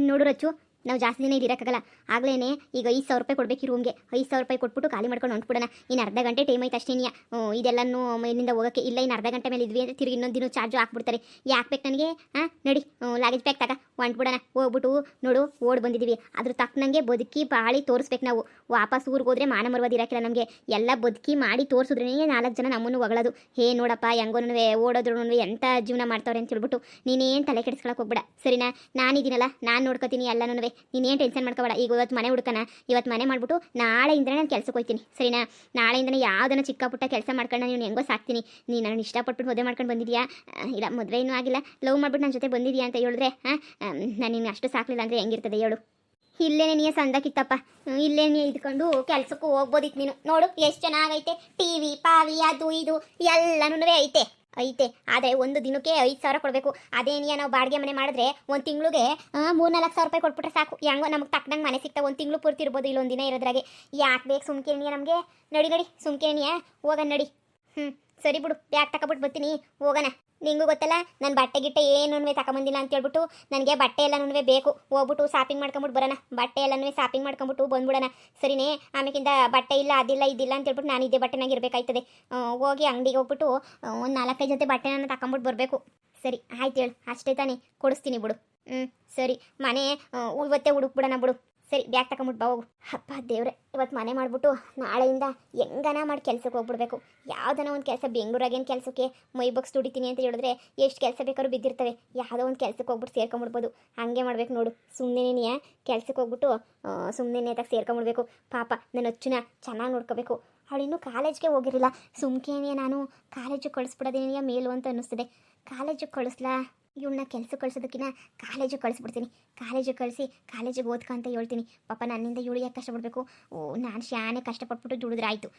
ನೋಡು ರಚ್ಚು, ನಾವು ಜಾಸ್ತಿ ದಿನ ಇಲ್ಲಿ ಇರೋಕ್ಕಾಗಲ್ಲ. ಆಗ್ಲೇ ಈಗ 5,000 ರೂಪಾಯಿ ಕೊಡಬೇಕು ರೂಮ್ಗೆ. 5,000 ರೂಪಾಯಿ ಕೊಟ್ಬಿಟ್ಟು ಖಾಲಿ ಮಾಡ್ಕೊಂಡು ಹೊಂಟ್ಬಿಡೋಣ. ಇನ್ನು ಅರ್ಧ ಗಂಟೆ ಟೈಮ್ ಐತೆ ಅಷ್ಟೇ. ಇದೆಲ್ಲನೂ ಮೇಲಿಂದ ಹೋಗೋಕ್ಕೆ ಇಲ್ಲ. ಇನ್ನು ಅರ್ಧ ಗಂಟೆ ಮೇಲೆ ಇದ್ವಿ ಅಂದರೆ ತಿರುಗಿ ಇನ್ನೊಂದು ದಿನ ಚಾರ್ಜು ಹಾಕ್ಬಿಡ್ತಾರೆ. ಯಾಕೆ ಬೇಕು ನನಗೆ? ನಡಿ ಲಾಗೇಜ್ ಪ್ಯಾಕ್ ತಗ ಹೊಂಟ್ಬಿಡೋಣ. ಹೋಗ್ಬಿಟ್ಟು ನೋಡು ಓಡ್ ಬಂದಿದ್ದೀವಿ, ಅದ್ರ ತಕ್ಕನಂಗೆ ಬದುಕಿ ಬಾಳಿ ತೋರಿಸ್ಬೇಕು ನಾವು. ವಾಪಸ್ ಊರಿಗೆ ಹೋದ್ರೆ ಮಾನ ಮರ್ವಾದ ಇರೋಕ್ಕಿಲ್ಲ ನಮಗೆ. ಎಲ್ಲ ಬದುಕಿ ಮಾಡಿ ತೋರಿಸಿದ್ರೇ 4 ಜನ ನಮ್ಮನ್ನು ಹೊಗಳೋದು. ಹೇ ನೋಡಪ್ಪ ಹೆಂಗೋನು ಓಡೋದ್ರೂ ಎಂಥ ಜೀವನ ಮಾಡ್ತಾವ್ರೆ ಅಂತ ಹೇಳ್ಬಿಟ್ಟು ನೀನೇನು ತಲೆ ಕೆಡಿಸ್ಕೊಳಕ್ಕೆ ಹೋಗ್ಬೇಡ, ಸರಿನಾ? ನಾನಿದ್ದೀನಲ್ಲ, ನಾನು ನೋಡ್ಕೊತೀನಿ ಎಲ್ಲನೂ. ನೀನೇನು ಟೆನ್ಷನ್ ಮಾಡ್ಕೋಬೇಡ. ಈಗ ಇವತ್ತು ಮನೆ ಹುಡ್ಕನ, ಇವತ್ತು ಮನೆ ಮಾಡ್ಬಿಟ್ಟು ನಾಳೆಯಿಂದನೇ ನಾನು ಕೆಲಸಕ್ಕೆ ಹೋಗ್ತೀನಿ, ಸರಿನಾ? ನಾಳೆಯಿಂದನೇ ಯಾವುದನ್ನ ಚಿಕ್ಕ ಪುಟ್ಟ ಕೆಲಸ ಮಾಡ್ಕೊಂಡು ನೀನು ಹೆಂಗೋ ಸಾಕ್ತೀನಿ. ನೀನು ನಾನು ಇಷ್ಟಪಟ್ಬಿಟ್ಟು ಮದುವೆ ಮಾಡ್ಕೊಂಡು ಬಂದಿದ್ಯಾ? ಇಲ್ಲ ಮದುವೆ ಇನ್ನೂ ಆಗಿಲ್ಲ, ಲವ್ ಮಾಡ್ಬಿಟ್ಟು ನನ್ನ ಜೊತೆ ಬಂದಿದ್ಯಾ ಅಂತ ಹೇಳಿದ್ರೆ ನಾನು ನಿನ್ನ ಅಷ್ಟು ಸಾಕಲಿಲ್ಲ ಅಂದರೆ ಹೆಂಗಿರ್ತದೆ ಹೇಳು? ಇಲ್ಲೇನೆ ನೀ ಸಂದಕ್ಕಿತ್ತಪ್ಪ, ಇಲ್ಲೇನೆ ಇದ್ಕೊಂಡು ಕೆಲ್ಸಕ್ಕೂ ಹೋಗ್ಬೋದಿತ್ತು ನೀನು. ನೋಡು ಎಷ್ಟು ಚೆನ್ನಾಗೈತೆ, ಟಿವಿ ಪಾವಿ ಅದು ಇದು ಎಲ್ಲನೂ ಐತೆ. ಆದರೆ ಒಂದು ದಿನಕ್ಕೆ 5,000 ಕೊಡಬೇಕು. ಅದೇನಿಯ ನಾವು ಬಾಡಿಗೆ ಮನೆ ಮಾಡಿದ್ರೆ ಒಂದು ತಿಂಗಳಿಗೆ 3-4 ಸಾವಿರ ರೂಪಾಯಿ ಕೊಟ್ಬಿಟ್ರೆ ಸಾಕು. ಹೆಂಗೋ ನಮಗೆ ತಕ್ಕನಂಗೆ ಮನೆ ಸಿಗ್ತಾ ಒಂದು ತಿಂಗಳು ಪೂರ್ತಿ ಇರ್ಬೋದು, ಇಲ್ಲೊಂದು ದಿನ ಇರೋದ್ರಾಗೆ. ಯಾಕೆ ಬೇಕು ಸುಮ್ಕೇನಿಯ ನಮಗೆ? ನಡಿ ಸುಮ್ಕೇನಿಯ, ಹೋಗೋಣ ನಡಿ. ಸರಿ ಬಿಡು, ಬ್ಯಾಗ್ ತಗೊಬಿಟ್ಟು ಬರ್ತೀನಿ, ಹೋಗೋಣ. ನಿಂಗೂ ಗೊತ್ತಲ್ಲ ನನ್ನ ಬಟ್ಟೆ ಗಿಟ್ಟೆ ಏನೂ ತಗೊಂಬಂದಿಲ್ಲ ಅಂತ ಹೇಳ್ಬಿಟ್ಟು. ನನಗೆ ಬಟ್ಟೆ ಎಲ್ಲನೂ ಬೇಕು. ಹೋಗ್ಬಿಟ್ಟು ಶಾಪಿಂಗ್ ಮಾಡ್ಕೊಂಬಿಟ್ಟು ಬರೋಣ. ಬಟ್ಟೆ ಎಲ್ಲನೂ ಶಾಪಿಂಗ್ ಮಾಡ್ಕೊಂಬಿಟ್ಟು ಬಂದ್ಬಿಡೋಣ, ಸರಿನೇ? ಆಮೇಕಿಂದ ಬಟ್ಟೆ ಇಲ್ಲ ಅದಿಲ್ಲ ಇದಿಲ್ಲ ಅಂತ ಹೇಳ್ಬಿಟ್ಟು ನಾನು ಇದೇ ಬಟ್ಟೆನಾಗ ಇರಬೇಕಾಯ್ತದೆ. ಹೋಗಿ ಅಂಗಡಿಗೆ ಹೋಗ್ಬಿಟ್ಟು ಒಂದು 4-5 ಜೊತೆ ಬಟ್ಟೆನ ತಗೊಂಬಿಟ್ಟು ಬರಬೇಕು. ಸರಿ ಆಯ್ತು ಹೇಳು, ಅಷ್ಟೇ ತಾನೇ, ಕೊಡಿಸ್ತೀನಿ ಬಿಡು. ಸರಿ, ಮನೆ ಇವತ್ತೇ ಹುಡುಕ್ಬಿಡೋಣ ಬಿಡು. ಸರಿ ಬ್ಯಾಗ್ ತಗೊಂಬಿಟ್ಟು ಬಾ ಹೋಗು. ಅಪ್ಪ ದೇವ್ರೆ, ಇವತ್ತು ಮನೆ ಮಾಡಿಬಿಟ್ಟು ನಾಳೆಯಿಂದ ಹೆಂಗನ ಮಾಡಿ ಕೆಲ್ಸಕ್ಕೆ ಹೋಗ್ಬಿಡ್ಬೇಕು. ಯಾವುದನ್ನ ಒಂದು ಕೆಲಸ, ಬೆಂಗಳೂರಾಗೇನು ಕೆಲಸಕ್ಕೆ ಮೈ ಬಗ್ಸ್ ದುಡಿತೀನಿ ಅಂತ ಹೇಳಿದ್ರೆ ಎಷ್ಟು ಕೆಲಸ ಬೇಕಾದ್ರೂ ಬಿದ್ದಿರ್ತವೆ. ಯಾವುದೋ ಒಂದು ಕೆಲಸಕ್ಕೆ ಹೋಗ್ಬಿಟ್ಟು ಸೇರ್ಕೊಂಬಿಡ್ಬೋದು. ಹಾಗೆ ಮಾಡ್ಬೇಕು ನೋಡು. ಸುಮ್ಮನೆ ಕೆಲ್ಸಕ್ಕೆ ಹೋಗ್ಬಿಟ್ಟು ಸುಮ್ಮನೆ ತಗ ಸೇರ್ಕೊಂಬಿಡ್ಬೇಕು. ಪಾಪ ನನ್ನ ಅಚ್ಚುನ ಚೆನ್ನಾಗಿ ನೋಡ್ಕೋಬೇಕು. ಅವಳು ಇನ್ನೂ ಕಾಲೇಜ್ಗೆ ಹೋಗಿರಲಿಲ್ಲ. ಸುಮ್ಕೇನೆ ನಾನು ಕಾಲೇಜಿಗೆ ಕಳಿಸ್ಬಿಡೋದೇನೆಯ ಮೇಲು ಅಂತ ಅನ್ನಿಸ್ತಿದೆ. ಕಾಲೇಜಿಗೆ ಕಳಿಸ್ಲಾ? ಇವಳನ್ನ ಕೆಲಸ ಕಳಿಸೋದಕ್ಕಿಂತ ಕಾಲೇಜಿಗೆ ಕಳಿಸ್ಬಿಡ್ತೀನಿ. ಕಾಲೇಜಿಗೆ ಕಳಿಸಿ ಕಾಲೇಜಿಗೆ ಓದ್ಕೊ ಅಂತ ಹೇಳ್ತೀನಿ. ಪಾಪ ನನ್ನಿಂದ ಇವಳು ಯಾಕೆ ಕಷ್ಟಪಡಬೇಕು? ನಾನು ಶಾನೆ ಕಷ್ಟಪಟ್ಬಿಟ್ಟು ದುಡಿದ್ರೆ ಆಯಿತು.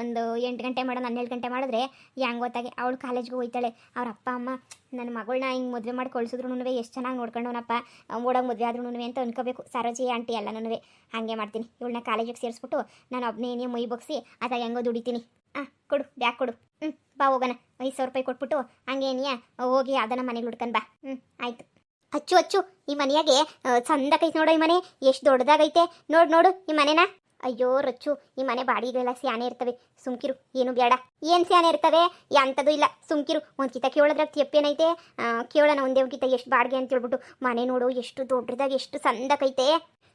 ಒಂದು 8 ಗಂಟೆ ಮಾಡೋದು 12 ಗಂಟೆ ಮಾಡಿದ್ರೆ ಹೆಂಗೆ ಗೊತ್ತಾಗೆ ಅವಳು ಕಾಲೇಜ್ಗೆ ಹೋಗ್ತಾಳೆ. ಅವ್ರ ಅಪ್ಪ ಅಮ್ಮ ನನ್ನ ಮಗಳನ್ನ ಹಿಂಗೆ ಮದುವೆ ಮಾಡಿ ಕಳಿಸಿದ್ರು ಎಷ್ಟು ಚೆನ್ನಾಗಿ ನೋಡ್ಕೊಂಡವನಪ್ಪ, ಓಡೋಗಿ ಮದುವೆ ಆದ್ರೂ ಅಂತ ಅನ್ಕೋಬೇಕು. ಸರೋಜಿ ಆಂಟಿ ಎಲ್ಲನೂ ಹಾಗೆ ಮಾಡ್ತೀನಿ. ಇವಳನ್ನ ಕಾಲೇಜಿಗೆ ಸೇರಿಸ್ಬಿಟ್ಟು ನಾನು ಒಬ್ಬನೇ ಮೈ ಬಗ್ಸಿ ಅದಾಗ ಹೆಂಗೋ ದುಡಿತೀನಿ. ಕೊಡು ಬ್ಯಾಗ್ ಕೊಡು. ಬಾ ಹೋಗೋಣ. 5,000 ರೂಪಾಯಿ ಕೊಟ್ಬಿಟ್ಟು ಹಂಗೇನಿಯಾ ಹೋಗಿ ಅದನ್ನ ಮನೇಲಿ ಹುಡ್ಕೊಂಡು ಬಾ. ಆಯಿತು. ಅಚ್ಚು ಈ ಮನೆಯಾಗೆ ಚಂದಕೈತೆ ನೋಡು. ಈ ಮನೆ ಎಷ್ಟು ದೊಡ್ಡದಾಗೈತೆ ನೋಡು ಈ ಮನೆನ. ಅಯ್ಯೋ ರಚ್ಚು, ಈ ಮನೆ ಬಾಡಿಗೆಲ್ಲ ಸ್ಯಾನೆ ಇರ್ತವೆ. ಸುಮ್ಕಿರು, ಏನು ಬೇಡ. ಏನು ಸ್ಯಾನೆ ಇರ್ತವೆ? ಎಂಥದ್ದು ಇಲ್ಲ, ಸುಮ್ಕಿರು. ಒಂದು ಕಿತ ಕೇಳೋದ್ರಾಗ ತೆಪ್ಪೇನೈತೆ? ಕೇಳೋಣ ಒಂದೇ ಒಂದು ಕಿತ ಎಷ್ಟು ಬಾಡಿಗೆ ಅಂತ ಹೇಳ್ಬಿಟ್ಟು. ಮನೆ ನೋಡು ಎಷ್ಟು ದೊಡ್ಡದಾಗಿ ಎಷ್ಟು ಚಂದಕೈತೆ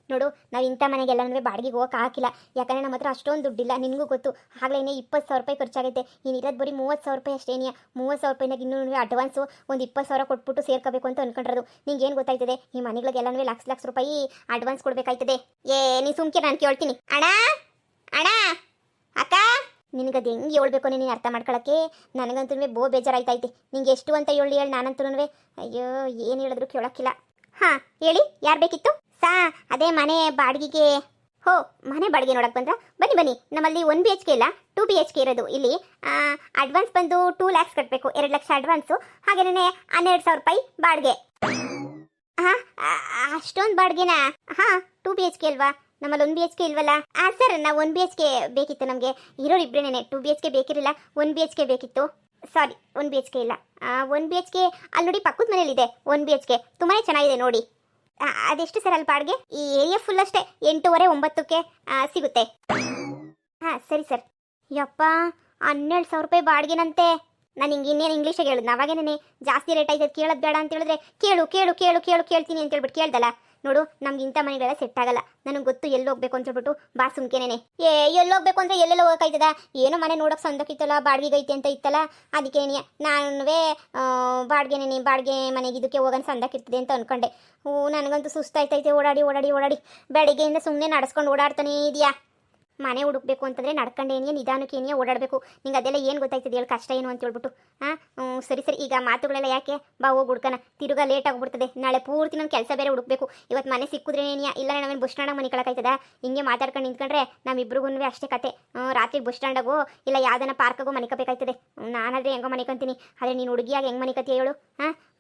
ನೋಡು. ನಾವು ಇಂಥ ಮನೆಗೆಲ್ಲನೂ ಬಾಡಿಗೆಗೆ ಹೋಗಕ್ಕೆ ಹಾಕಿಲ್ಲ, ಯಾಕಂದರೆ ನಮ್ಮ ಹತ್ರ ಅಷ್ಟೊಂದು ದುಡ್ಡಿಲ್ಲ. ನಿನಗೂ ಗೊತ್ತು. ಆಗಲೇ 20,000 ರೂಪಾಯಿ ಖರ್ಚಾಗೈತೆ. ನೀನು ಇರೋದು ಬರೀ 30,000 ರೂಪಾಯಿ ಅಷ್ಟೇನಿಯ. 30,000 ರೂಪಾಯಿನಾಗ ಇನ್ನೂ ಅಡ್ವಾನ್ಸು ಒಂದು 20,000 ಕೊಟ್ಬಿಟ್ಟು ಸೇರ್ಕೋಬೇಕು ಅಂತ ಅನ್ಕೊಂಡಿರೋದು. ನಿಂಗೆ ಏನು ಗೊತ್ತಾಯ್ತದೆ? ಈ ಮನೆಗಳಿಗೆಲ್ಲನೂ ಲಕ್ಷ ರೂಪಾಯಿ ಅಡ್ವಾನ್ಸ್ ಕೊಡಬೇಕಾಯ್ತದೆ. ನೀ ಸುಮ್ಕೆ, ನಾನು ಕೇಳ್ತೀನಿ. ಅಣ್ಣ ಅಕ್ಕ, ನಿನಗದು ಹೆಂಗೆ ಹೇಳ್ಬೇಕು ನೀನು ಅರ್ಥ ಮಾಡ್ಕೊಳಕ್ಕೆ? ನನಗಂತೂ ಬೇಜಾರಾಯ್ತೈತೆ. ನಿಂಗೆ ಎಷ್ಟು ಅಂತ ಹೇಳಿ ನಾನಂತೂ ಅಯ್ಯೋ ಏನು ಹೇಳಿದ್ರು ಕೇಳೋಕ್ಕಿಲ್ಲ. ಹೇಳಿ, ಯಾರು ಬೇಕಿತ್ತು? ಅದೇ ಮನೆ ಬಾಡಿಗೆಗೆ. ಮನೆ ಬಾಡಿಗೆ ನೋಡಕ್ಕೆ ಬಂದ್ರ? ಬನ್ನಿ. ನಮ್ಮಲ್ಲಿ 1 BHK ಇಲ್ಲ, 2 BHK ಇರೋದು. ಇಲ್ಲಿ ಅಡ್ವಾನ್ಸ್ ಬಂದು 2 lakhs ಕಟ್ಟಬೇಕು. 2 ಲಕ್ಷ ಅಡ್ವಾನ್ಸು. ಹಾಗೇನೇ 12,000 ರೂಪಾಯಿ ಬಾಡಿಗೆ. ಅಷ್ಟೊಂದು ಬಾಡಿಗೆನಾ? 2 BHK ಅಲ್ವಾ? ನಮ್ಮಲ್ಲಿ 1 BHK ಇಲ್ವಲ್ಲ? ಸರ್, ನಾವು 1 BHK ಬೇಕಿತ್ತು. ನಮಗೆ ಇರೋರು ಇಬ್ಬರೇನೆ. 2 BHK ಬೇಕಿರಲಿಲ್ಲ, 1 BHK ಬೇಕಿತ್ತು. ಸಾರಿ, 1 BHK ಇಲ್ಲ. 1 BHK ಅಲ್ಲಿ ನೋಡಿ, ಪಕ್ಕದ ಮನೇಲಿದೆ 1 BHK. ತುಂಬಾ ಚೆನ್ನಾಗಿದೆ ನೋಡಿ. ಅದೆಷ್ಟು ಸರ್ ಅಲ್ಲಿ ಬಾಡಿಗೆ? ಈ ಏರಿಯಾ ಫುಲ್ ಅಷ್ಟೇ 8:30-9ಕ್ಕೆ ಸಿಗುತ್ತೆ. ಸರಿ ಸರ್. ಯಪ್ಪ, 12,000 ರೂಪಾಯಿ ಬಾಡಿಗೆನಂತೆ. ನಾನು ಹಿಂಗೆ ಇನ್ನೇನು ಇಂಗ್ಲೀಷಾಗಿ ಹೇಳಿದ್ನ ಅವಾಗೇನೇ. ಜಾಸ್ತಿ ರೇಟ್ ಆಯ್ತದೆ, ಕೇಳೋದು ಬೇಡ ಅಂತ ಹೇಳಿದ್ರೆ ಕೇಳ್ತೀನಿ ಅಂತ ಹೇಳ್ಬಿಟ್ಟು ಕೇಳ್ದಲ್ಲ. ನೋಡು, ನಮ್ಗೆ ಇಂಥ ಮನೆಗಳೆಲ್ಲ ಸೆಟ್ ಆಗಲ್ಲ. ನನಗೆ ಗೊತ್ತು ಎಲ್ಲಿ ಹೋಗ್ಬೇಕು ಅಂತ ಹೇಳ್ಬಿಟ್ಟು. ಬಾ ಸುಮ್ಕೇನೆ. ಎಲ್ಲಿ ಹೋಗ್ಬೇಕು ಅಂದರೆ ಎಲ್ಲೆಲ್ಲ ಹೋಗೋಕ್ಕಾಯ್ತದ? ಏನೋ ಮನೆ ನೋಡೋಕೆ ಸಂದಕ್ಕಿತ್ತಲ್ಲ, ಬಾಡಿಗೆ ಐತೆ ಅಂತ ಇತ್ತಲ್ಲ, ಅದಕ್ಕೇನಿಯ ನಾನು ಬಾಡಿಗೆ ಮನೆಗೆ ಇದಕ್ಕೆ ಹೋಗೋಣ ಸಂದಕ್ಕಿರ್ತದೆ ಅಂತ ಅನ್ಕೊಂಡೆ. ನನಗಂತೂ ಸುಸ್ತಾಯ್ತೈತೆ. ಓಡಾಡಿ ಬೆಳಿಗ್ಗೆಯಿಂದ ಸುಮ್ಮನೆ ನಡೆಸ್ಕೊಂಡು ಓಡಾಡ್ತಾನೇ ಇದೆಯಾ. ಮನೆ ಹುಡುಕ್ಬೇಕು ಅಂತಂದರೆ ನಡ್ಕೊಂಡೇನಿಯ, ನಿಧಾನಕ್ಕೆ ಏನಿಯ ಓಡಾಡಬೇಕು. ನಿಂಗೆ ಅದೆಲ್ಲ ಏನು ಗೊತ್ತಾಯ್ತದೆ ಹೇಳಿ? ಕಷ್ಟ ಏನು ಅಂತ ಹೇಳ್ಬಿಟ್ಟು. ಸರಿ ಈಗ ಮಾತುಗಳೆಲ್ಲ ಯಾಕೆ? ಬಾ ಹೋಗಿ ಹುಡ್ಕನ. ತಿರುಗಾ ಲೇಟ್ ಆಗಿಬಿಡ್ತದೆ. ನಾಳೆ ಪೂರ್ತಿ ನನ್ನ ಕೆಲಸ ಬೇರೆ ಹುಡುಕ್ಬೇಕು. ಇವತ್ತು ಮನೆ ಸಿಕ್ಕಿದ್ರೆ ಏನಿಯ, ಇಲ್ಲ ನಾವೇನು ಬಸ್ ಸ್ಟ್ಯಾಂಡಾಗ ಮನೆ ಕಳಕಾಯ್ತದ? ಹಿಂಗೆ ಮಾತಾಡ್ಕೊಂಡು ನಿಂತ್ಕೊಂಡ್ರೆ ನಮ್ಮಿಬ್ರಿಗೂ ಅಷ್ಟೇ ಕತೆ. ರಾತ್ರಿ ಬಸ್ ಸ್ಟ್ಯಾಂಡಾಗೋ ಇಲ್ಲ ಯಾವ್ದನ್ನ ಪಾರ್ಕಾಗೋ ಮನಿಕಬೇಕಾಯ್ತದೆ. ನಾನಾದರೆ ಹೆಂಗೋ ಮನಿಕೊಂತೀನಿ. ಅದೇ ನೀನು ಹುಡುಗಿಯಾಗಿ ಹೆಂಗೆ ಮನಿಕತ್ತೀಯ ಹೇಳು?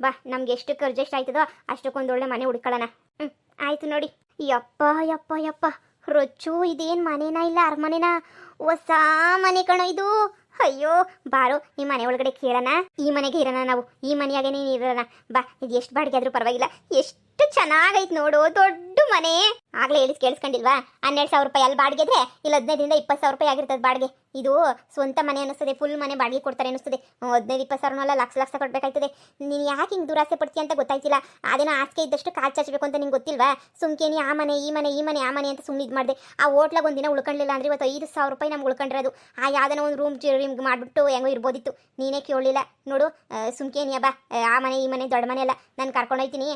ಬಾ, ನಮ್ಗೆ ಎಷ್ಟಕ್ಕೆ ಅಡ್ಜಸ್ಟ್ ಆಯ್ತದೋ ಅಷ್ಟಕ್ಕೊಂದು ಒಳ್ಳೆ ಮನೆ ಹುಡ್ಕೊಳ್ಳೋಣ. ಆಯಿತು ನೋಡಿ. ಯಪ್ಪ ರೊಚ್ಚು, ಇದೇನು ಮನೇನಾ ಇಲ್ಲ ಅರಮನೆನಾ? ಹೊಸ ಮನೆ ಕಣೋ ಇದು. ಅಯ್ಯೋ ಬಾರೋ, ಈ ಮನೆ ಒಳಗಡೆ ಕೇಳೋಣ. ಈ ಮನೆಗೆ ಇರೋಣ ನಾವು, ಈ ಮನೆಯಾಗೆ ನೀನು ಇರೋಣ. ಬಾ, ಇದು ಎಷ್ಟು ಬಾಡಿಗೆ ಆದರೂ ಪರವಾಗಿಲ್ಲ. ಎಷ್ಟು ಎಷ್ಟು ಚೆನ್ನಾಗೈತೆ ನೋಡು, ದೊಡ್ಡ ಮನೆ. ಆಗ್ಲೇ ಕೇಳಿಸ್ಕೊಂಡಿಲ್ವಾ? 12,000 ರೂಪಾಯಿ ಅಲ್ಲಿ ಬಾಡಿಗೆ ಇದ್ರೆ ಇಲ್ಲಿ 15ರಿಂದ 20,000 ರೂಪಾಯಿ ಆಗಿರ್ತದೆ ಬಾಡಿಗೆ. ಇದು ಸ್ವಂತ ಮನೆ ಅನ್ನಿಸ್ತದೆ, ಫುಲ್ ಮನೆ ಬಾಡಿಗೆ ಕೊಡ್ತಾರೆ ಅನ್ನಿಸ್ತದೆ. 15-20 ಸಾವಿರನಲ್ಲ ಲಕ್ಷ ಲಕ್ಷ ಕೊಡ್ಬೇಕಾಯ್ತದೆ. ನೀನು ಯಾಕೆ ಹಿಂಗೆ ದುರಾಸೆ ಪಡ್ತೀಯ ಅಂತ ಗೊತ್ತಾಯ್ತಿಲ್ಲ. ಅದೇನೋ ಆಸೆ ಇದ್ದಷ್ಟು ಕಾಲು ಚಾಚಬೇಕು ಅಂತ ನಿಂಗೆ ಗೊತ್ತಿಲ್ವಾ? ಸುಮ್ಕೇನಿ ಆ ಮನೆ ಈ ಮನೆ ಈ ಮನೆ ಆ ಮನೆ ಅಂತ ಸುಮ್ಮನೆ ಇದು ಮಾಡಿದೆ. ಆ ಹೋಟ್ಲಾಗ ಒಂದಿನ ಉಳ್ಕೊಳ್ಳಿಲ್ಲ ಅಂದ್ರೆ ಇವತ್ತು 5,000 ರೂಪಾಯಿ ನಮ್ಗೆ ಉಳ್ಕೊಂಡಿರೋದು. ಆ ಯಾವ್ದನ ಒಂದು ರೂಮ್ ಮಾಡಿಬಿಟ್ಟು ಹೆಂಗೋ ಇರ್ಬೋದಿತ್ತು. ನೀನೇ ಕೇಳಲಿಲ್ಲ ನೋಡು. ಸುಮ್ಕೇನಿಯ ಬಾ, ಆ ಮನೆ ಈ ಮನೆ ದೊಡ್ಡ ಮನೆ ಅಲ್ಲ, ನಾನು ಕರ್ಕೊಂಡೋಯ್ತೀನಿ.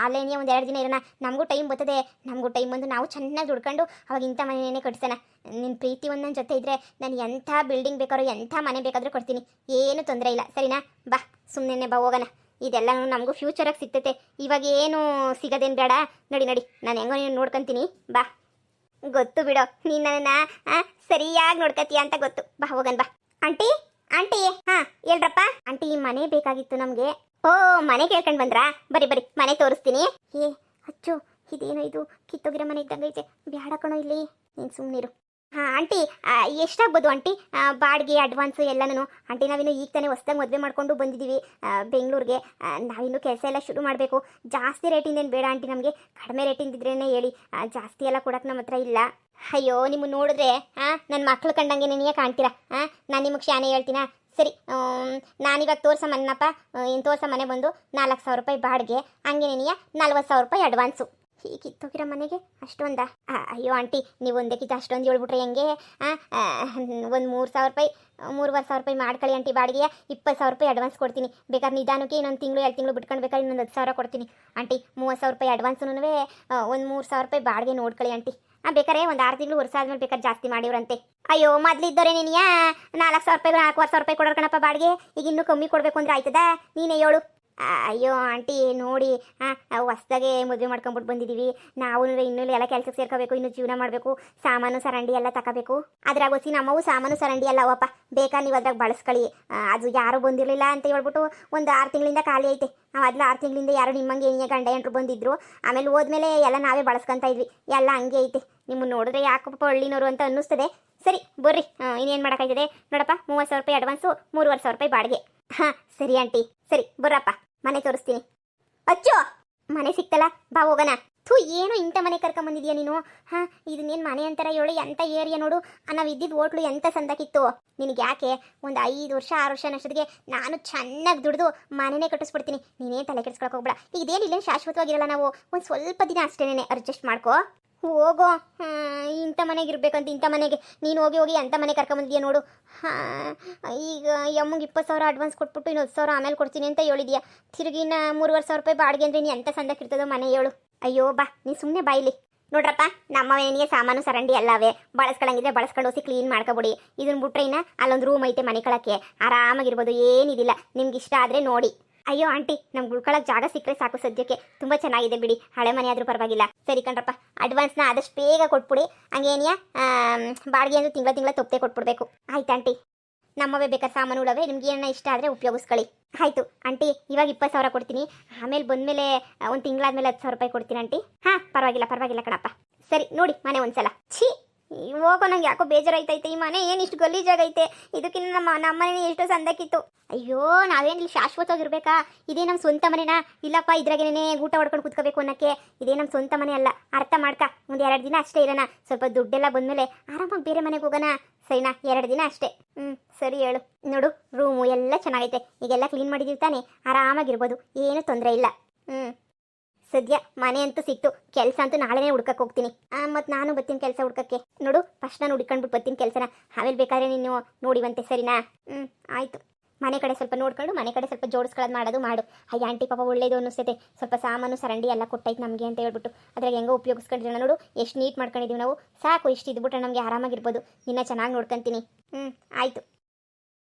ಅಲ್ಲೇನೇ ಒಂದು 2 ದಿನ ಇರೋಣ. ನಮಗೂ ಟೈಮ್ ಬರ್ತದೆ, ನಮಗೂ ಟೈಮ್ ಬಂದು ನಾವು ಚೆನ್ನಾಗಿ ದುಡ್ಕೊಂಡು ಅವಾಗ ಇಂಥ ಮನೆಯೇ ಕಟ್ಸೋಣ. ನಿನ್ನ ಪ್ರೀತಿ ಒಂದು ನನ್ನ ಜೊತೆ ಇದ್ದರೆ ನಾನು ಎಂಥ ಬಿಲ್ಡಿಂಗ್ ಬೇಕಾದ್ರೂ ಎಂಥ ಮನೆ ಬೇಕಾದರೂ ಕೊಡ್ತೀನಿ, ಏನು ತೊಂದರೆ ಇಲ್ಲ. ಸರಿನಾ? ಬಾ, ಸುಮ್ಮನೆ ಬಾ, ಹೋಗೋಣ. ಇದೆಲ್ಲ ನಮಗೂ ಫ್ಯೂಚರಾಗಿ ಸಿಗ್ತೈತೆ, ಇವಾಗ ಏನು ಸಿಗೋದೇನು ಬೇಡ. ನಡಿ ನಡಿ, ನಾನು ಹೆಂಗೋ ನೀನು ನೋಡ್ಕೊತೀನಿ. ಬಾ, ಗೊತ್ತು ಬಿಡೋ ನೀನು ನನ್ನನ್ನು ಸರಿಯಾಗಿ ನೋಡ್ಕೊತೀಯ ಅಂತ ಗೊತ್ತು. ಬಾ ಹೋಗೋಣ ಬಾ. ಆಂಟಿ ಆಂಟಿ, ಹಾಂ ಹೇಳ್ರಪ್ಪ. ಆಂಟಿ, ಈ ಮನೆ ಬೇಕಾಗಿತ್ತು ನಮಗೆ. ಓ, ಮನೆ ಕೇಳ್ಕೊಂಡು ಬಂದ್ರಾ? ಬರಿ ಬರಿ, ಮನೆ ತೋರಿಸ್ತೀನಿ. ಏ ಅಚ್ಚು, ಇದೇನೋ ಇದು ಕಿತ್ತೋಗಿರೋ ಮನೆ ಇದ್ದಂಗೈತೆ. ಬ್ಯಾಡ ಕಣೋ ಇಲ್ಲಿ, ನೀನು ಸುಮ್ಮನಿರು. ಹಾಂ ಆಂಟಿ, ಎಷ್ಟಾಗ್ಬೋದು ಆಂಟಿ ಬಾಡಿಗೆ ಅಡ್ವಾನ್ಸು ಎಲ್ಲನೂ? ಆಂಟಿ, ನಾವಿನ್ನು ಈಗ ತಾನೇ ಹೊಸ್ದಾಗಿ ಮದುವೆ ಮಾಡ್ಕೊಂಡು ಬಂದಿದ್ದೀವಿ ಬೆಂಗಳೂರಿಗೆ. ನಾವಿನ್ನೂ ಕೆಲಸ ಎಲ್ಲ ಶುರು ಮಾಡಬೇಕು. ಜಾಸ್ತಿ ರೇಟಿಂದೇನು ಬೇಡ ಆಂಟಿ, ನಮಗೆ ಕಡಿಮೆ ರೇಟಿಂದಿದ್ರೇ ಹೇಳಿ. ಜಾಸ್ತಿ ಎಲ್ಲ ಕೊಡೋಕೆ ನಮ್ಮ ಹತ್ರ ಇಲ್ಲ. ಅಯ್ಯೋ, ನಿಮ್ಮನ್ನು ನೋಡಿದ್ರೆ ನನ್ನ ಮಕ್ಳು ಕಂಡಂಗೆ ನೀನೇ ಕಾಣ್ತೀರಾ. ನಾನು ನಿಮಗೆ ಶಾನೆ ಹೇಳ್ತೀನಾ? ಸರಿ, ನಾನಿವಾಗ ತೋರ್ಸಮ್ಮನ್ನಪ್ಪ. ಏನು ತೋರ್ಸಮ್ಮನೆ ಬಂದು 4,000 ರೂಪಾಯಿ ಬಾಡಿಗೆ, ಹಂಗೆ ನೀನಿಯ 40,000 ರೂಪಾಯಿ ಅಡ್ವಾನ್ಸು. ಈ ಕಿತ್ತೋಗಿರೋ ಮನೆಗೆ ಅಷ್ಟೊಂದ? ಅಯ್ಯೋ ಆಂಟಿ, ನೀವು ಒಂದಕ್ಕಿಂತ ಅಷ್ಟೊಂದು ಹೇಳ್ಬಿಟ್ರೆ ಹೆಂಗೆ? ಒಂದು 3,000 ರೂಪಾಯಿ 3,500 ರೂಪಾಯಿ ಮಾಡ್ಕೊಳ್ಳಿ ಆಂಟಿ ಬಾಡಿಗೆಯ. 20,000 ರೂಪಾಯಿ ಅಡ್ವಾನ್ಸ್ ಕೊಡ್ತೀನಿ. ಬೇಕಾದ್ರೆ ನಿಧಾನಕ್ಕೆ ಇನ್ನೊಂದು ತಿಂಗಳು 2 ತಿಂಗಳು ಬಿಟ್ಕೊಂಡು ಬೇಕಾದ್ರೆ ಇನ್ನೊಂದು 10,000 ಕೊಡ್ತೀನಿ ಆಂಟಿ. 30,000 ರೂಪಾಯಿ ಅಡ್ವಾನ್ಸೂ ಒಂದು 3,000 ರೂಪಾಯಿ ಬಾಡಿಗೆ ನೋಡ್ಕೊಳ್ಳಿ ಆಂಟಿ. ಬೇಕಾರೆ ಒಂದು 6 ತಿಂಗಳು ವರ್ಷ ಆದ್ಮೇಲೆ ಬೇಕಾದ್ರೆ ಜಾಸ್ತಿ ಮಾಡಿವ್ರಂತೆ. ಅಯ್ಯೋ, ಮೊದಲಿದ್ದವರೇ ನೀನಿಯಾ 4,000 ರೂಪಾಯಿ 4,000 ರೂಪಾಯಿ ಕೊಡೋರು ಕಣಪ್ಪ ಬಾಡಿಗೆ. ಈಗ ಇನ್ನೂ ಕಮ್ಮಿ ಕೊಡಬೇಕು ಅಂದ್ರೆ ಆಯ್ತದ? ನೀನೇ ಹೇಳು. ಅಯ್ಯೋ ಆಂಟಿ, ನೋಡಿ ಹೊಸ್ದಾಗೆ ಮದುವೆ ಮಾಡ್ಕೊಂಬಿಟ್ಟು ಬಂದಿದ್ದೀವಿ ನಾವು. ಇನ್ನೂ ಎಲ್ಲ ಕೆಲಸಕ್ಕೆ ಸೇರ್ಕೋಬೇಕು, ಇನ್ನೂ ಜೀವನ ಮಾಡಬೇಕು, ಸಾಮಾನು ಸರಂಡಿ ಎಲ್ಲ ತಗೋಬೇಕು. ಅದ್ರಾಗ ಹೊಸಿ ನಮ್ಮವು ಸಾಮಾನು ಸರಂಡಿ ಎಲ್ಲ ಅವಪ್ಪ, ಬೇಕಾ ನೀವು ಅದ್ರಾಗ ಬಳಸ್ಕೊಳ್ಳಿ. ಅದು ಯಾರೂ ಬಂದಿರಲಿಲ್ಲ ಅಂತ ಹೇಳ್ಬಿಟ್ಟು ಒಂದು 6 ತಿಂಗಳಿಂದ ಖಾಲಿ ಐತೆ. ಮೊದಲು 6 ತಿಂಗಳಿಂದ ಯಾರು ನಿಮ್ಮಂಗೆ ಏನಿಯ ಗಂಡ ಎಂಟ್ರು ಬಂದಿದ್ರು. ಆಮೇಲೆ ಹೋದ್ಮೇಲೆ ಎಲ್ಲ ನಾವೇ ಬಳಸ್ಕೊತಾ ಇದ್ವಿ. ಎಲ್ಲ ಹಂಗೆ ಐತೆ. ನಿಮ್ಮನ್ನು ನೋಡಿದ್ರೆ ಯಾಕಪ್ಪ ಹಳ್ಳಿನವರು ಅಂತ ಅನ್ನಿಸ್ತದೆ. ಸರಿ ಬರ್ರಿ, ಇನ್ನೇನು ಮಾಡೋಕ್ಕಾಯ್ತದೆ ನೋಡಪ್ಪ. 30,000 ರೂಪಾಯಿ ಅಡ್ವಾನ್ಸು, 3,500 ರೂಪಾಯಿ ಬಾಡಿಗೆ. ಹಾಂ ಸರಿ ಆಂಟಿ, ಸರಿ ಬರ್ರಪ್ಪ, ಮನೆ ತೋರಿಸ್ತೀನಿ. ಅಚ್ಚೋ, ಮನೆ ಸಿಕ್ತಲ್ಲ, ಬಾ ಹೋಗೋಣ. ಏನು ಇಂಥ ಮನೆ ಕರ್ಕೊಂಬಂದಿದ್ಯಾ ನೀನು? ಹಾಂ, ಇದನ್ನೇನು ಮನೆ ಅಂತಾರ ಹೇಳು? ಎಂಥ ಏರಿಯಾ ನೋಡು. ನಾವು ಇದ್ದಿದ್ದು ಹೋಟ್ಲು ಎಂಥ ಸಂದಕ್ಕಿತ್ತು ನಿನಗೆ. ಯಾಕೆ ಒಂದು 5 ವರ್ಷ 6 ವರ್ಷ ಅನ್ನೋಷ್ಟೊತ್ತಿಗೆ ನಾನು ಚೆನ್ನಾಗಿ ದುಡಿದು ಮನೆಯೇ ಕಟ್ಟಿಸ್ಬಿಡ್ತೀನಿ. ನೀನೇ ತಲೆ ಕೆಡಿಸ್ಕೊಳಕ್ಕೆ ಹೋಗ್ಬೇಡ. ಇದೇನು ಇಲ್ಲೇನು ಶಾಶ್ವತವಾಗಿರಲ್ಲ, ನಾವು ಒಂದು ಸ್ವಲ್ಪ ದಿನ ಅಷ್ಟೇನೆ ಅಡ್ಜಸ್ಟ್ ಮಾಡ್ಕೋ. ಹೋಗೋ, ಇಂಥ ಮನೆಗೆ ಇರ್ಬೇಕಂತ ಇಂಥ ಮನೆಗೆ ನೀನು ಹೋಗಿ ಹೋಗಿ ಎಂಥ ಮನೆ ಕರ್ಕೊಂಬಂದಿದ್ಯಾ ನೋಡು. ಹಾಂ, ಈಗ ಅಮ್ಮಗೆ 20,000 ಅಡ್ವಾನ್ಸ್ ಕೊಟ್ಬಿಟ್ಟು ಇನ್ನು 10,000 ಆಮೇಲೆ ಕೊಡ್ತೀನಿ ಅಂತ ಹೇಳಿದ್ಯಾ. ತಿರುಗಿನ 3,500 ರೂಪಾಯಿ ಬಾಡಿಗೆ ಅಂದರೆ ನೀನು ಎಂಥ ಸಂದಕ್ಕಿರ್ತದೋ ಮನೆ ಹೇಳು. ಅಯ್ಯೋ ಬಾ, ನೀನು ಸುಮ್ಮನೆ ಬಾಯಿಲಿ. ನೋಡ್ರಪ್ಪ, ನಮ್ಮವೇನಿಗೆ ಸಾಮಾನು ಸರಂಡಿ ಎಲ್ಲವೇ. ಬಳಸ್ಕೊಳಂಗಿದ್ರೆ ಬಳಸ್ಕೊಂಡು ಹೋಗಿ ಕ್ಲೀನ್ ಮಾಡ್ಕೊಬಿಡಿ. ಇದನ್ನ ಬಿಟ್ರೆ ಇನ್ನ ಅಲ್ಲೊಂದು ರೂಮ್ ಐತೆ ಮನೆ ಕಳಕ್ಕೆ, ಆರಾಮಾಗಿರ್ಬೋದು, ಏನಿದಿಲ್ಲ. ನಿಮ್ಗೆ ಇಷ್ಟ ಆದರೆ ನೋಡಿ. ಅಯ್ಯೋ ಆಂಟಿ, ನಮ್ಗೆ ಉಳ್ಕೊಳಕ್ಕೆ ಜಾಗ ಸಿಕ್ಕರೆ ಸಾಕು ಸದ್ಯಕ್ಕೆ. ತುಂಬ ಚೆನ್ನಾಗಿದೆ ಬಿಡಿ, ಹಳೆ ಮನೆ ಆದರೂ ಪರವಾಗಿಲ್ಲ. ಸರಿ ಕಣ್ರಪ್ಪ, ಅಡ್ವಾನ್ಸ್ನ ಆದಷ್ಟು ಬೇಗ ಕೊಟ್ಬಿಡಿ. ಹಂಗೇನಿಯಾ ಬಾಡಿಗೆ ಅಂದ್ರೆ ತಿಂಗಳ ತಪ್ಪದೆ ಕೊಟ್ಬಿಡ್ಬೇಕು. ಆಯ್ತು ಆಂಟಿ. ನಮ್ಮವೇ ಬೇಕಾದ ಸಾಮಾನು ಉಳವೆ, ನಿಮ್ಗೆ ಏನನ್ನ ಇಷ್ಟ ಆದರೆ ಉಪಯೋಗಿಸ್ಕೊಳ್ಳಿ. ಆಯಿತು ಆಂಟಿ, ಇವಾಗ 20,000 ಕೊಡ್ತೀನಿ. ಆಮೇಲೆ ಬಂದಮೇಲೆ ಒಂದು ತಿಂಗಳಾದ್ಮೇಲೆ 10,000 ರೂಪಾಯಿ ಕೊಡ್ತೀನಿ ಆಂಟಿ. ಹಾಂ, ಪರವಾಗಿಲ್ಲ ಕಣಪ್ಪ. ಸರಿ ನೋಡಿ ಮನೆ ಒಂದ್ಸಲ. ಛೀ, ಹೋಗೋ, ನಂಗೆ ಯಾಕೋ ಬೇಜಾರಾಯ್ತೈತೆ. ಈ ಮನೆ ಏನು ಇಷ್ಟು ಗಲೀಜಾಗೈತೆ. ಇದಕ್ಕಿಂತ ನಮ್ಮ ಮನೆ ಎಷ್ಟೋ ಸಂದಕ್ಕಿತ್ತು. ಅಯ್ಯೋ, ನಾವೇನಿಲ್ಲ ಶಾಶ್ವತವಾಗಿರ್ಬೇಕಾ? ಇದೇ ನಮ್ಮ ಸ್ವಂತ ಮನೆನಾ? ಇಲ್ಲಪ್ಪ, ಇದ್ರಾಗೇನೇ ಊಟ ಹೊಡ್ಕೊಂಡು ಕೂತ್ಕೋಬೇಕು ಅನ್ನೋಕ್ಕೆ. ಇದೇ ನಮ್ಮ ಸ್ವಂತ ಮನೆ ಅಲ್ಲ, ಅರ್ಥ ಮಾಡ್ಕ. ಒಂದು 2 ದಿನ ಅಷ್ಟೇ ಇರೋಣ. ಸ್ವಲ್ಪ ದುಡ್ಡೆಲ್ಲ ಬಂದಮೇಲೆ ಆರಾಮಾಗಿ ಬೇರೆ ಮನೆಗೆ ಹೋಗೋಣ. ಸರಿನಾ? 2 ದಿನ ಅಷ್ಟೇ. ಸರಿ ಹೇಳು. ನೋಡು, ರೂಮು ಎಲ್ಲ ಚೆನ್ನಾಗೈತೆ. ಈಗೆಲ್ಲ ಕ್ಲೀನ್ ಮಾಡಿದೀವಿ ತಾನೆ, ಆರಾಮಾಗಿರ್ಬೋದು, ಏನು ತೊಂದರೆ ಇಲ್ಲ. ಸದ್ಯ ಮನೆ ಅಂತೂ ಸಿಕ್ತು. ಕೆಲಸ ಅಂತೂ ನಾಳೆನೇ ಹುಡ್ಕಕ್ಕೆ ಹೋಗ್ತೀನಿ. ಮತ್ತು ನಾನು ಬರ್ತೀನಿ ಕೆಲಸ ಹುಡ್ಕಕ್ಕೆ. ನೋಡು, ಫಸ್ಟ್ ನಾನು ಹುಡ್ಕೊಂಡ್ಬಿಟ್ಟು ಬರ್ತೀನಿ ಕೆಲಸನ. ಆಮೇಲೆ ಬೇಕಾದ್ರೆ ನೀನು ನೋಡಿವಂತೆ. ಸರಿನಾ? ಆಯಿತು. ಮನೆ ಕಡೆ ಸ್ವಲ್ಪ ನೋಡ್ಕೊಂಡು ಮನೆ ಕಡೆ ಸ್ವಲ್ಪ ಜೋಡಿಸ್ಕೊಳ್ಳೋದು ಮಾಡೋದು ಮಾಡು. ಅಯ್ಯ ಆಂಟಿ ಪಾಪ ಒಳ್ಳೇದು ಅನ್ನಿಸ್ತೈತೆ. ಸ್ವಲ್ಪ ಸಾಮಾನು ಸರಂಡಿ ಎಲ್ಲ ಕೊಟ್ಟೈತೆ ನಮಗೆ ಅಂತ ಹೇಳ್ಬಿಟ್ಟು ಅದ್ರಾಗ ಹೆಂಗೋ ಉಪಯೋಗಿಸ್ಕೊಂಡಿರೋಣ. ನೋಡು ಎಷ್ಟು ನೀಟ್ ಮಾಡ್ಕೊಂಡಿದ್ದೀವಿ ನಾವು. ಸಾಕು, ಇಷ್ಟು ಇದ್ಬಿಟ್ರೆ ನಮಗೆ ಆರಾಮಾಗಿರ್ಬೋದು. ನಿನ್ನ ಚೆನ್ನಾಗಿ ನೋಡ್ಕೊತೀನಿ. ಆಯಿತು.